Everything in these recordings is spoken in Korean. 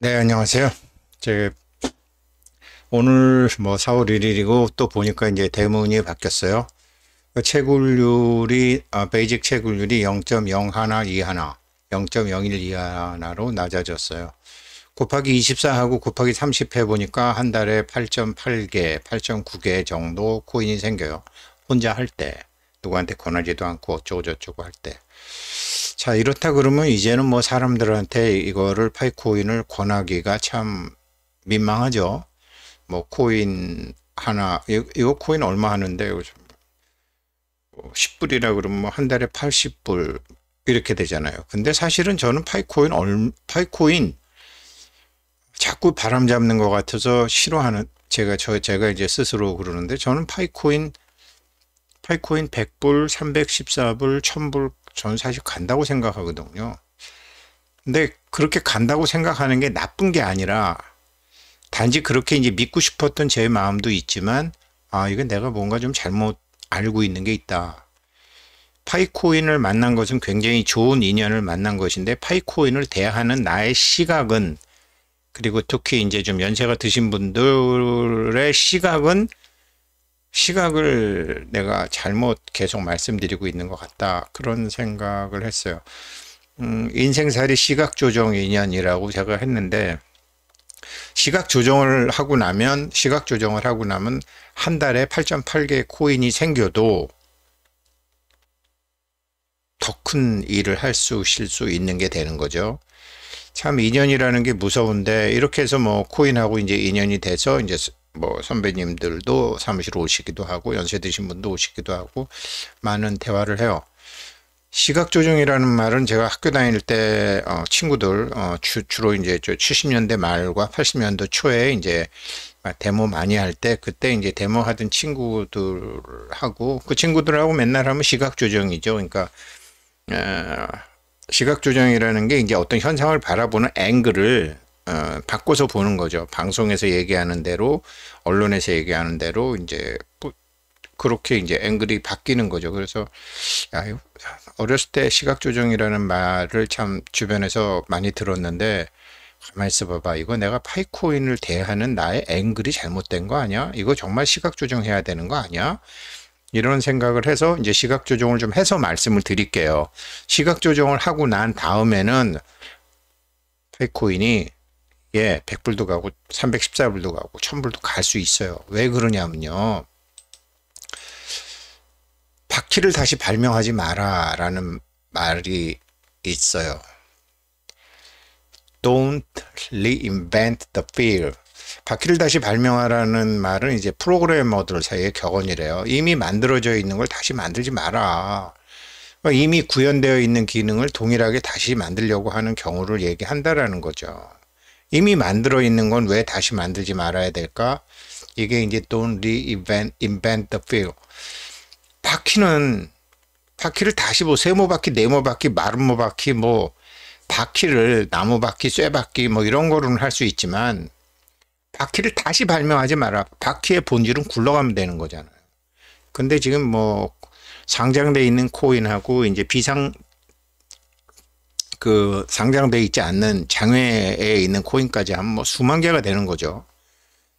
네, 안녕하세요. 제 오늘 뭐 4월 1일이고 또 보니까 이제 대문이 바뀌었어요. 채굴률이 베이직 채굴률이 0.0121, 0.01 이하나로 낮아졌어요. 곱하기 24하고 곱하기 30 해보니까 한 달에 8.8개, 8.9개 정도 코인이 생겨요. 혼자 할 때. 누구한테 권하지도 않고 어쩌고저쩌고 할 때. 자, 이렇다 그러면 이제는 뭐 사람들한테 이거를 파이코인을 권하기가 참 민망하죠. 뭐 코인 하나, 이거 코인 얼마 하는데 10불이라 그러면 뭐 한 달에 80불 이렇게 되잖아요. 근데 사실은 저는 파이코인 자꾸 바람 잡는 것 같아서 싫어하는, 제가 이제 스스로 그러는데, 저는 파이코인 100불, 314불, 1000불 저는 사실 간다고 생각하거든요. 근데 그렇게 간다고 생각하는 게 나쁜 게 아니라, 단지 그렇게 이제 믿고 싶었던 제 마음도 있지만, 이건 내가 뭔가 좀 잘못 알고 있는 게 있다. 파이코인을 만난 것은 굉장히 좋은 인연을 만난 것인데, 파이코인을 대하는 나의 시각은, 그리고 특히 이제 좀 연세가 드신 분들의 시각을 내가 잘못 계속 말씀드리고 있는 것 같다. 그런 생각을 했어요. 인생살이 시각 조정 인연이라고 제가 했는데, 시각 조정을 하고 나면 한 달에 8.8개 코인이 생겨도 더 큰 일을 쉴 수 있는 게 되는 거죠. 참 인연이라는 게 무서운데, 이렇게 해서 뭐 코인하고 이제 인연이 돼서 이제 뭐 선배님들도 사무실 오시기도 하고 연세 드신 분도 오시기도 하고 많은 대화를 해요. 시각 조정이라는 말은 제가 학교 다닐 때 친구들 주로 이제 70년대 말과 80년대 초에 이제 데모 많이 할 때, 그때 이제 데모 하던 친구들하고 그 친구들하고 맨날 하면 시각 조정이죠. 그러니까 어, 시각 조정이라는 게 이제 어떤 현상을 바라보는 앵글을 바꿔서 보는 거죠. 방송에서 얘기하는 대로, 언론에서 얘기하는 대로 이제 뭐 그렇게 이제 앵글이 바뀌는 거죠. 그래서 야, 어렸을 때 시각 조정이라는 말을 참 주변에서 많이 들었는데, 가만히 있어 봐봐. 이거 내가 파이코인을 대하는 나의 앵글이 잘못된 거 아니야? 이거 정말 시각 조정해야 되는 거 아니야? 이런 생각을 해서 이제 시각 조정을 좀 해서 말씀을 드릴게요. 시각 조정을 하고 난 다음에는 파이코인이 100불도 가고 314불도 가고 1000불도 갈 수 있어요. 왜 그러냐면요. 바퀴를 다시 발명하지 마라라는 말이 있어요. Don't reinvent the wheel. 바퀴를 다시 발명하라는 말은 이제 프로그래머들 사이의 격언이래요. 이미 만들어져 있는 걸 다시 만들지 마라. 이미 구현되어 있는 기능을 동일하게 다시 만들려고 하는 경우를 얘기한다라는 거죠. 이미 만들어 있는 건 왜 다시 만들지 말아야 될까? 이게 이제 don't reinvent the wheel. 바퀴를 다시 뭐 세모바퀴, 네모바퀴, 마름모바퀴, 뭐 바퀴를 나무바퀴, 쇠바퀴 뭐 이런 거로는 할 수 있지만, 바퀴를 다시 발명하지 마라. 바퀴의 본질은 굴러가면 되는 거잖아요. 근데 지금 뭐 상장돼 있는 코인하고 이제 상장돼 있지 않는 장외에 있는 코인까지 하면 뭐 수만 개가 되는 거죠.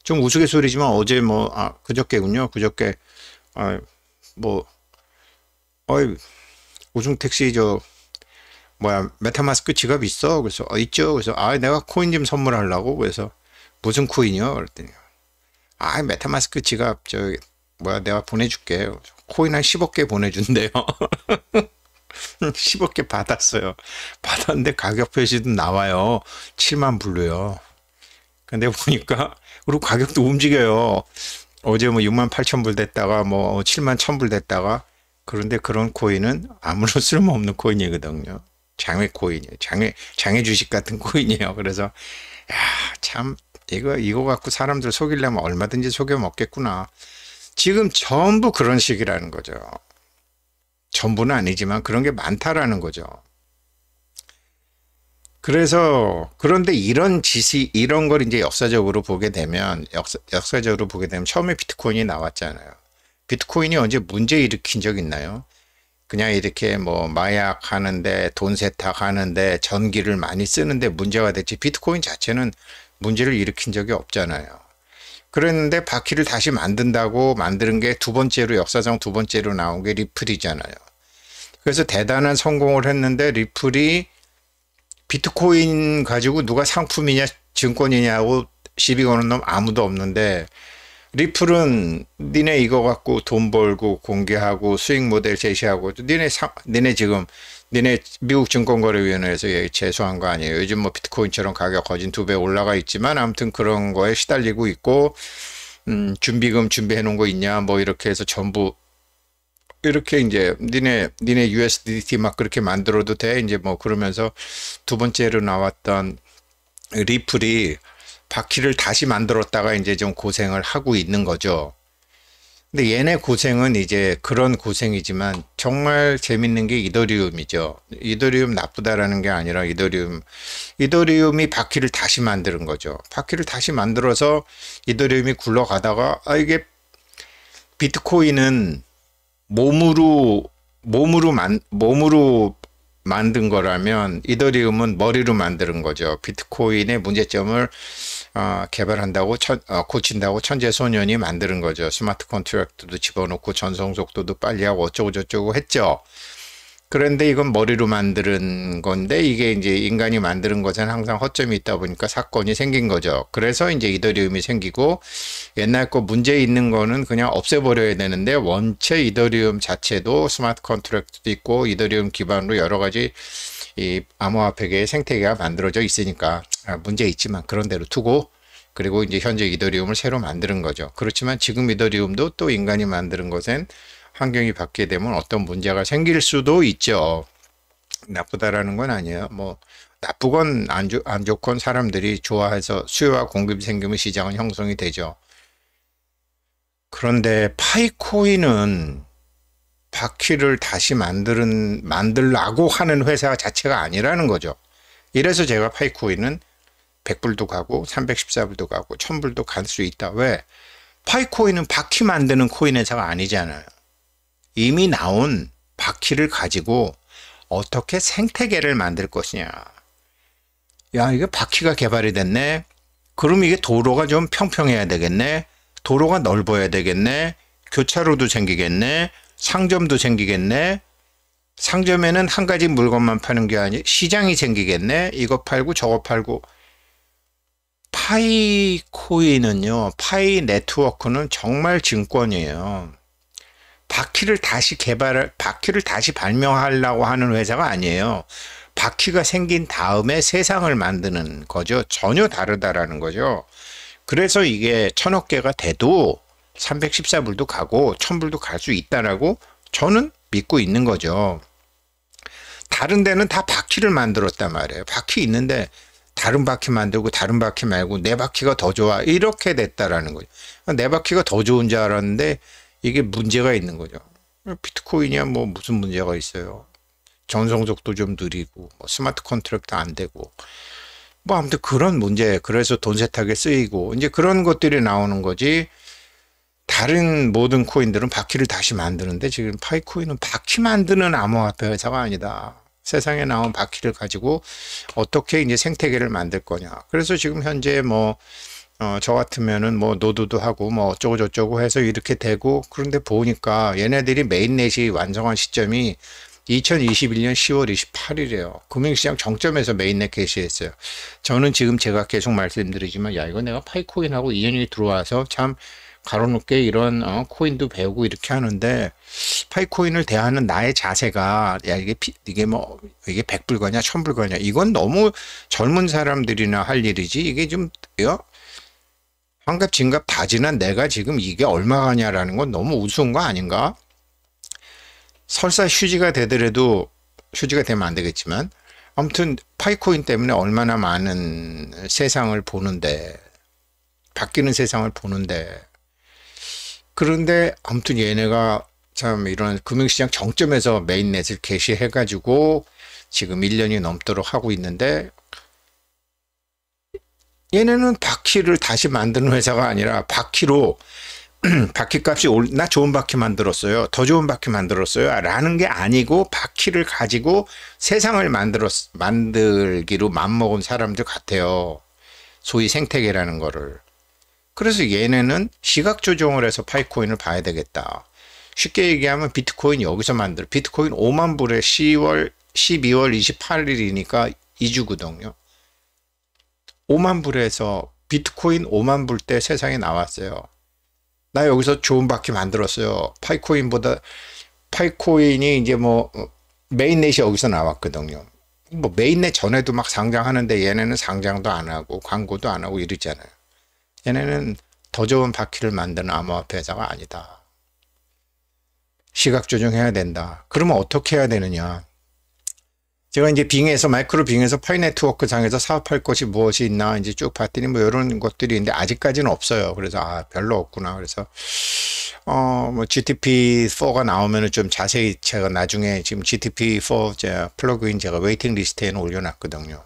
좀 우스갯소리지만 어제 그저께군요. 그저께 뭐 어이 우승택시 메타마스크 지갑 있어? 그래서 있죠. 그래서 내가 코인 좀 선물하려고. 그래서 무슨 코인이요? 그랬더니 메타마스크 지갑 내가 보내줄게. 코인 한 10억 개 보내준대요. 10억 개 받았어요. 받았는데 가격 표시도 나와요. 7만 불로요. 근데 보니까 그리고 가격도 움직여요. 어제 뭐 6만 8천 불 됐다가 뭐 7만 1천 불 됐다가. 그런데 그런 코인은 아무런 쓸모없는 코인이거든요. 장외 코인이에요. 장외 주식 같은 코인이에요. 그래서 참 이거 갖고 사람들 속이려면 얼마든지 속여 먹겠구나. 지금 전부 그런 식이라는 거죠. 전부는 아니지만 그런 게 많다라는 거죠. 그런데 이런 걸 이제 역사적으로 보게 되면 처음에 비트코인이 나왔잖아요. 비트코인이 언제 문제 일으킨 적 있나요? 그냥 이렇게 뭐 마약 하는데 돈 세탁하는데 전기를 많이 쓰는데 문제가 됐지 비트코인 자체는 문제를 일으킨 적이 없잖아요. 그랬는데 바퀴를 다시 만든다고 만드는 게 두 번째로 역사상 두 번째로 나온 게 리플이잖아요. 그래서 대단한 성공을 했는데 리플이 비트코인 가지고 누가 상품이냐 증권이냐고 시비 거는 놈 아무도 없는데 리플은 니네 이거 갖고 돈 벌고 공개하고 수익 모델 제시하고 니네 지금 니네 미국 증권거래위원회에서 제소한 거 아니에요. 요즘 뭐 비트코인처럼 가격 거진 2배 올라가 있지만 아무튼 그런 거에 시달리고 있고 준비금 준비해 놓은 거 있냐 뭐 이렇게 해서 전부 이렇게 이제 니네 USDT 막 그렇게 만들어도 돼 이제 뭐 그러면서 두 번째로 나왔던 리플이 바퀴를 다시 만들었다가 이제 좀 고생을 하고 있는 거죠. 근데 얘네 고생은 이제 그런 고생이지만 정말 재밌는 게 이더리움이죠. 이더리움 나쁘다라는 게 아니라 이더리움이 바퀴를 다시 만드는 거죠. 바퀴를 다시 만들어서 이더리움이 굴러가다가 이게 비트코인은 몸으로 만든 거라면 이더리움은 머리로 만드는 거죠. 비트코인의 문제점을 개발한다고 고친다고 천재소년이 만드는 거죠. 스마트 컨트랙트도 집어넣고 전송 속도도 빨리 하고 어쩌고 저쩌고 했죠. 그런데 이건 머리로 만드는 건데 이게 이제 인간이 만드는 것은 항상 허점이 있다 보니까 사건이 생긴 거죠. 그래서 이제 이더리움이 생기고 옛날 거 문제 있는 거는 그냥 없애버려야 되는데 원체 이더리움 자체도 스마트 컨트랙트도 있고 이더리움 기반으로 여러 가지 이 암호화폐계의 생태계가 만들어져 있으니까 문제 있지만 그런 대로 두고 그리고 이제 현재 이더리움을 새로 만드는 거죠. 그렇지만 지금 이더리움도 또 인간이 만드는 것엔 환경이 바뀌게 되면 어떤 문제가 생길 수도 있죠. 나쁘다라는 건 아니에요. 뭐 나쁘건 안 좋건 사람들이 좋아해서 수요와 공급이 생기면 시장은 형성이 되죠. 그런데 파이코인은 바퀴를 다시 만들라고 하는 회사 자체가 아니라는 거죠. 이래서 제가 파이코인은 100불도 가고 314불도 가고 1000불도 갈 수 있다. 왜? 파이코인은 바퀴 만드는 코인 회사가 아니잖아요. 이미 나온 바퀴를 가지고 어떻게 생태계를 만들 것이냐. 야, 이게 바퀴가 개발이 됐네. 그럼 이게 도로가 좀 평평해야 되겠네. 도로가 넓어야 되겠네. 교차로도 생기겠네. 상점도 생기겠네. 상점에는 한 가지 물건만 파는 게 아니라 시장이 생기겠네. 이거 팔고 저거 팔고. 파이코인은요. 파이 네트워크는 정말 증권이에요. 바퀴를 다시 발명하려고 하는 회사가 아니에요. 바퀴가 생긴 다음에 세상을 만드는 거죠. 전혀 다르다라는 거죠. 그래서 이게 1000억 개가 돼도 314불도 가고 1000불도 갈 수 있다라고 저는 믿고 있는 거죠. 다른 데는 다 바퀴를 만들었단 말이에요. 바퀴 있는데 다른 바퀴 만들고 다른 바퀴 말고 내 바퀴가 더 좋아 이렇게 됐다라는 거죠. 내 바퀴가 더 좋은 줄 알았는데 이게 문제가 있는 거죠. 비트코인이야 뭐 무슨 문제가 있어요. 전송 속도 좀 느리고 뭐 스마트 컨트랙트 안 되고 뭐 아무튼 그런 문제. 그래서 돈 세탁에 쓰이고 이제 그런 것들이 나오는 거지. 다른 모든 코인들은 바퀴를 다시 만드는데 지금 파이코인은 바퀴 만드는 암호화폐 회사가 아니다. 세상에 나온 바퀴를 가지고 어떻게 이제 생태계를 만들 거냐. 그래서 지금 현재 뭐 저 같으면은 뭐 노드도 하고 뭐 어쩌고 저쩌고 해서 이렇게 되고 그런데 보니까 얘네들이 메인넷이 완성한 시점이 2021년 10월 28일이에요. 금융시장 정점에서 메인넷 개시했어요. 저는 지금 제가 계속 말씀드리지만 야 이거 내가 파이코인하고 인연이 들어와서 참 가로놓게 이런 코인도 배우고 이렇게 하는데 파이코인을 대하는 나의 자세가 야 이게 100불 거냐 1000불 거냐 이건 너무 젊은 사람들이나 할 일이지 이게 좀 환갑 진갑 다 지난 내가 지금 이게 얼마가냐라는 건 너무 우스운 거 아닌가? 설사 휴지가 되더라도 휴지가 되면 안 되겠지만 아무튼 파이코인 때문에 얼마나 많은 세상을 보는데 바뀌는 세상을 보는데 그런데 아무튼 얘네가 참 이런 금융시장 정점에서 메인넷을 개시해가지고 지금 1년이 넘도록 하고 있는데 얘네는 바퀴를 다시 만드는 회사가 아니라 바퀴로 바퀴값이 나 좋은 바퀴 만들었어요. 더 좋은 바퀴 만들었어요. 라는 게 아니고 바퀴를 가지고 세상을 만들기로 맘먹은 사람들 같아요. 소위 생태계라는 거를. 그래서 얘네는 시각 조정을 해서 파이코인을 봐야 되겠다. 쉽게 얘기하면 비트코인 여기서 비트코인 5만 불에 12월 28일이니까 2주거든요. 5만 불에서 비트코인 5만 불 때 세상에 나왔어요. 나 여기서 좋은 바퀴 만들었어요. 파이코인이 이제 뭐 메인넷이 여기서 나왔거든요. 뭐 메인넷 전에도 막 상장하는데 얘네는 상장도 안 하고 광고도 안 하고 이러잖아요. 얘네는 더 좋은 바퀴를 만드는 암호화폐 회사가 아니다. 시각 조정해야 된다. 그러면 어떻게 해야 되느냐? 제가 이제 마이크로 빙에서 파이 네트워크 상에서 사업할 것이 무엇이 있나 이제 쭉 봤더니 뭐 이런 것들이 있는데 아직까지는 없어요. 그래서 별로 없구나. 그래서 뭐 GTP4가 나오면은 좀 자세히 제가 나중에 지금 GTP4 제가 플러그인 제가 웨이팅 리스트에는 올려놨거든요.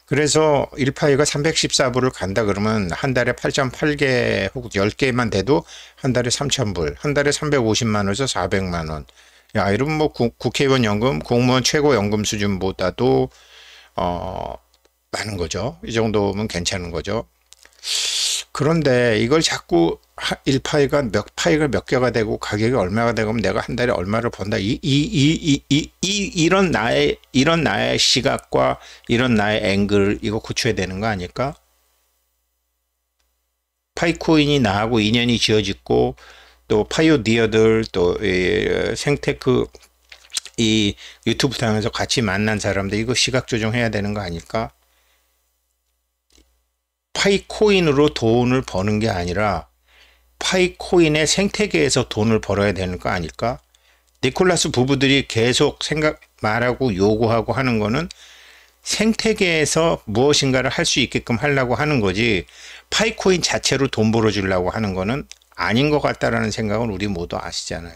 그래서 1파이가 314불을 간다 그러면 한 달에 8.8개 혹은 10개만 돼도 한 달에 3,000불, 한 달에 350만 원에서 400만 원. 야, 이러면 뭐 국회의원 연금, 공무원 최고 연금 수준보다도 많은 거죠. 이 정도면 괜찮은 거죠. 그런데 이걸 자꾸 1파이가 몇 개가 되고 가격이 얼마가 되고 내가 한 달에 얼마를 번다. 이런 나의 시각과 이런 나의 앵글 이거 고쳐야 되는 거 아닐까? 파이코인이 나하고 인연이 지어졌고 또 파이오니어들 또 생테크 이 유튜브 상에서 같이 만난 사람들 이거 시각 조정해야 되는 거 아닐까? 파이코인으로 돈을 버는 게 아니라 파이코인의 생태계에서 돈을 벌어야 되는 거 아닐까? 니콜라스 부부들이 계속 말하고 요구하고 하는 거는 생태계에서 무엇인가를 할 수 있게끔 하려고 하는 거지 파이코인 자체로 돈 벌어주려고 하는 거는 아닌 것 같다라는 생각은 우리 모두 아시잖아요.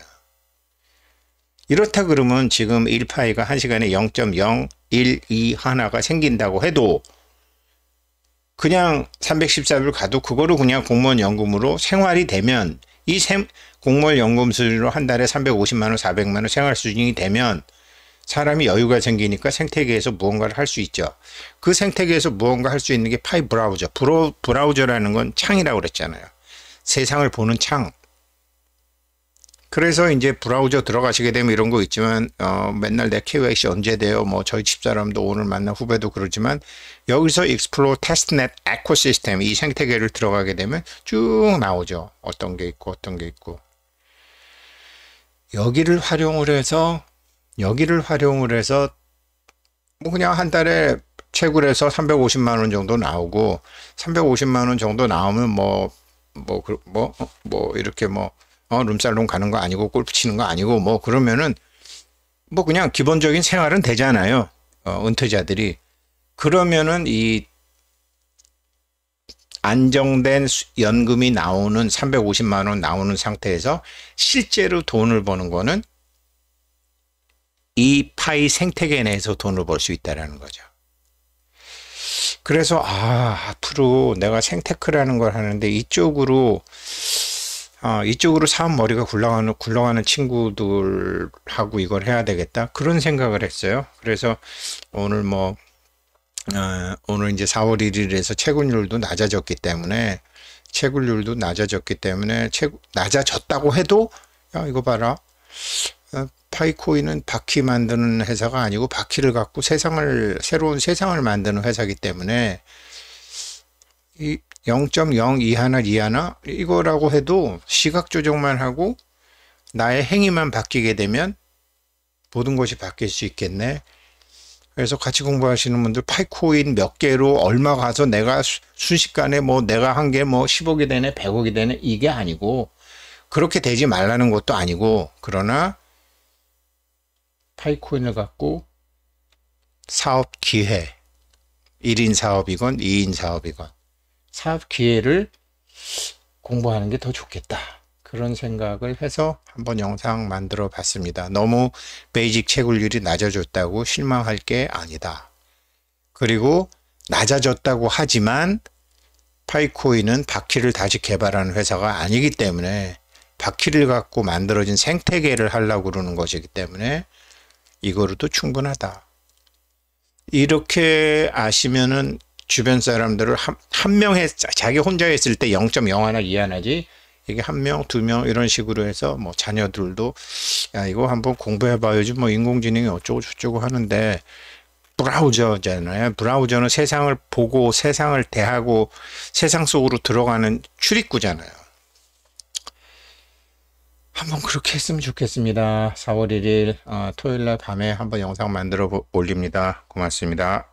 이렇다 그러면 지금 1파이가 1시간에 0.012 하나가 생긴다고 해도 그냥 314불 가도 그거로 그냥 공무원 연금으로 생활이 되면 공무원 연금 수준으로 한 달에 350만 원, 400만 원 생활 수준이 되면 사람이 여유가 생기니까 생태계에서 무언가를 할 수 있죠. 그 생태계에서 무언가 할 수 있는 게 파이 브라우저. 브라우저라는 건 창이라고 그랬잖아요. 세상을 보는 창. 그래서 이제 브라우저 들어가시게 되면 이런 거 있지만 맨날 내 KYC 언제 돼요? 뭐 저희 집사람도 오늘 만난 후배도 그러지만 여기서 Explore Testnet Ecosystem 이 생태계를 들어가게 되면 쭉 나오죠. 어떤 게 있고 어떤 게 있고 여기를 활용을 해서 뭐 그냥 한 달에 채굴해서 350만 원 정도 나오고 350만 원 정도 나오면 이렇게 룸살롱 가는 거 아니고 골프 치는 거 아니고 뭐 그러면은 뭐 그냥 기본적인 생활은 되잖아요. 은퇴자들이. 그러면은 이 안정된 연금이 나오는 350만 원 나오는 상태에서 실제로 돈을 버는 거는 이 파이 생태계 내에서 돈을 벌 수 있다는 거죠. 그래서 앞으로 내가 생테크라는 걸 하는데 이쪽으로 사업 머리가 굴러가는 친구들하고 이걸 해야 되겠다 그런 생각을 했어요. 그래서 오늘 오늘 이제 4월 1일에서 채굴률도 낮아졌기 때문에 낮아졌다고 해도 야 이거 봐라 파이코인은 바퀴 만드는 회사가 아니고 바퀴를 갖고 새로운 세상을 만드는 회사이기 때문에 이 0.02 하나 이거라고 해도 시각 조정만 하고 나의 행위만 바뀌게 되면 모든 것이 바뀔 수 있겠네. 그래서 같이 공부하시는 분들 파이코인 몇 개로 얼마 가서 내가 순식간에 내가 한 게 10억이 되네 100억이 되네 이게 아니고 그렇게 되지 말라는 것도 아니고 그러나 파이코인을 갖고 사업 기회 1인 사업이건 2인 사업이건 사업 기회를 공부하는 게 더 좋겠다. 그런 생각을 해서 한번 영상 만들어 봤습니다. 너무 베이직 채굴률이 낮아졌다고 실망할 게 아니다. 그리고 낮아졌다고 하지만 파이코인은 바퀴를 다시 개발하는 회사가 아니기 때문에 바퀴를 갖고 만들어진 생태계를 하려고 그러는 것이기 때문에 이거로도 충분하다. 이렇게 아시면은 주변 사람들을 한 명에 자기 혼자 했을 때 0.0 하나 이해하지, 이게 한 명, 두 명 이런 식으로 해서 뭐 자녀들도 야 이거 한번 공부해봐야지 뭐 인공지능이 어쩌고 저쩌고 하는데, 브라우저잖아요. 브라우저는 세상을 보고 세상을 대하고 세상 속으로 들어가는 출입구잖아요. 한번 그렇게 했으면 좋겠습니다. 4월 1일 토요일날 밤에 한번 영상 만들어 올립니다. 고맙습니다.